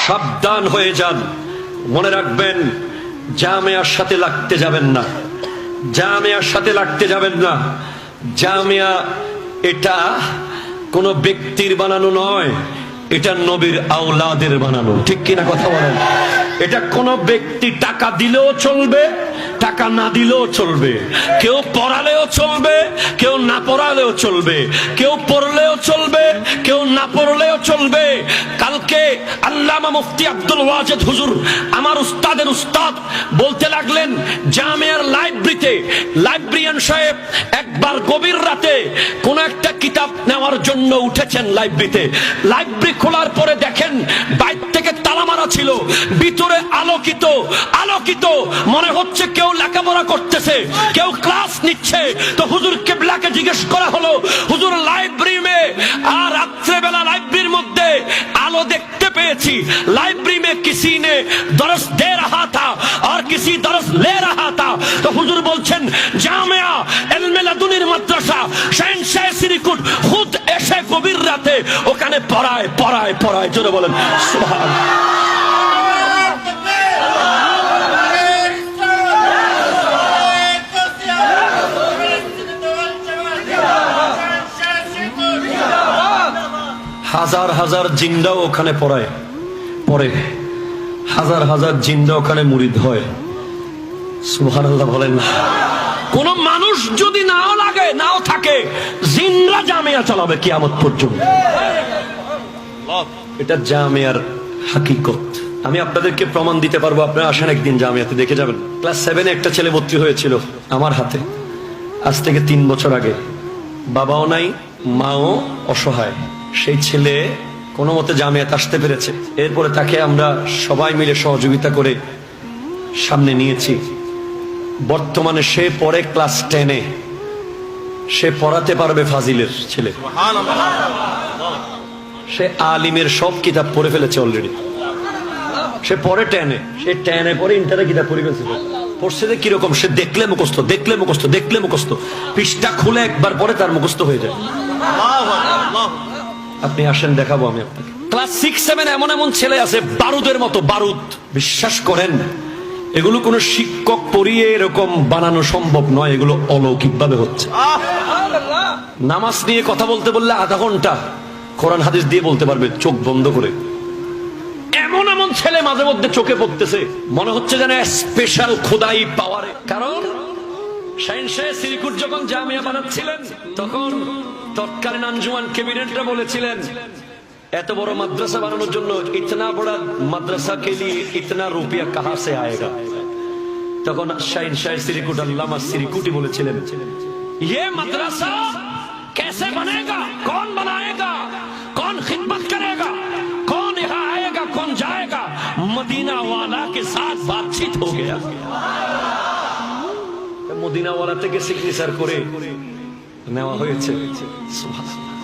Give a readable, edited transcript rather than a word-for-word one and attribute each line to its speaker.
Speaker 1: সাবধান হয়ে যান। মনে রাখবেন, জামিয়ার সাথে লাগতে যাবেন না, জামিয়ার সাথে লাগতে যাবেন না। জামিয়া এটা কোন ব্যক্তির বানানো নয়, এটা নবীর আওলাদের বানানো। ঠিক কিনা কথা বলেন? এটা কোন ব্যক্তি টাকা দিলেও চলবে, টাকা না দিলেও চলবে, কেউ পড়ালেও চলবে, কেউ না পড়ালেও চলবে, কেউ পড়লেও চলবে, কেউ না পড়লেও চলবে। কালকে আল্লামা মুফতি আব্দুল ওয়াজেদ হুজুর, আমার উস্তাদের উস্তাদ, বলতে লাগলেন জামিয়ার লাইব্রেরিতে লাইব্রেরিয়ান সাহেব একবার গভীর রাতে কোন একটা কিতাব নেওয়ার জন্য উঠেছেন লাইব্রেরিতে। লাইব্রেরি খোলার পরে দেখেন বাইরে থেকে তালা মারা ছিল, ভিতরে আলোকিত আলোকিত, মনে হচ্ছে কেউ লেখাপড়া করতেছে, কেউ ক্লাস নিচ্ছে। তো হুজুর কিবলাকে জিজ্ঞেস করা হলো, হুজুর লাইব্রেরি মে, আর রাত্রেবেলা লাইব্রেরির মধ্যে আলো দেখতে পেয়েছি, লাइब्रेरी में किसी ने दरस दे रहा था और किसी दरस ले रहा था। तो हुजूर बोलছেন জামিয়া ইলমে লাদুনির মাদ্রাসা শহনशाह সিরিকুট খুদ এসে গভীর রাতে ওখানে পড়ায় পড়ায় পড়ায়। জোরে বলেন সুবহানাল্লাহ। হাজার হাজার জিন্দাও ওখানে পড়ায়, পড়ে হাজার হাজার জিন্দা ওখানে মুরিদ হয়। সুবহানাল্লাহ বলেন। কোন মানুষ যদি নাও লাগে, নাও থাকে, জিন্দা জামিয়া চালাবে কিয়ামত পর্যন্ত। এটা জামিয়ার হাকিকত। আমি আপনাদেরকে প্রমাণ দিতে পারবো, আপনারা আসেন একদিন জামিয়াতে দেখে যাবেন। ক্লাস 7-এ একটা ছেলে ভর্তি হয়েছিল আমার হাতে, আজ থেকে 3 বছর আগে। বাবাও নাই, মাও অসহায়। সেই ছেলে কোনো মতে জামিয়াতে আসতে পেরেছে। এরপরে তাকে আমরা সবাই মিলে সহযোগিতা করে সামনে নিয়েছি। বর্তমানে সে পড়ে ক্লাস 10-এ, সে পড়াতে পারবে ফাজিলের ছেলে। সে আলিমের সব কিতাব পড়ে ফেলেছে অলরেডি। সে পড়ে 10-এ, সে 10-এ পড়ে ইন্টারে কিতাব পড়ে ফেলছে। পড়ছে যে কিরকম, সে দেখলে মুখস্থ, দেখলে মুখস্থ, দেখলে মুখস্থ, পৃষ্ঠা খুলে একবার পরে তার মুখস্থ হয়ে যায়। আপনি আসেন, দেখাবো আমি আপনাকে। ক্লাস 6-7 এমন এমন ছেলে আছে বারুদের মতো, বারুদ। বিশ্বাস করেন, এগুলো কোন শিক্ষক পড়িয়ে এরকম বানানো সম্ভব নয়, এগুলো অলৌকিক ভাবে হচ্ছে। নামাজ নিয়ে কথা বলতে বললে আধা ঘন্টা কোরআন হাদিস দিয়ে বলতে পারবে চোখ বন্ধ করে। এমন এমন ছেলে মাঝে মধ্যে চোখে পড়তেছে, মনে হচ্ছে যেন স্পেশাল খোদাই পাওয়ারে। কারণ শহনशाह সিরিকুট যখন জামিয়া বানাচ্ছিলেন, তখন তৎকালীন আঞ্জুমান ক্যাবিনেটরা বলেছিলেন এত বড় মাদ্রাসা বানানোর জন্য ইতনা বড় মাদ্রাসা কে লিয়ে ইতনা রুপিয়া কাহা সে আয়েগা। তখন শহনशाह সিরিকুট আল্লামা সিরিকুটি বলেছিলেন, ये मदरसा कैसे बनेगा, कौन बनाएगा, कौन खिदमत करेगा, कौन यहाँ आएगा, कौन जाएगा। मदीना वाला के साथ बातचीत हो गया। মদিনা ওয়ালা থেকে সিগনেচার করে নেওয়া হয়েছে। সুবহানাল্লাহ।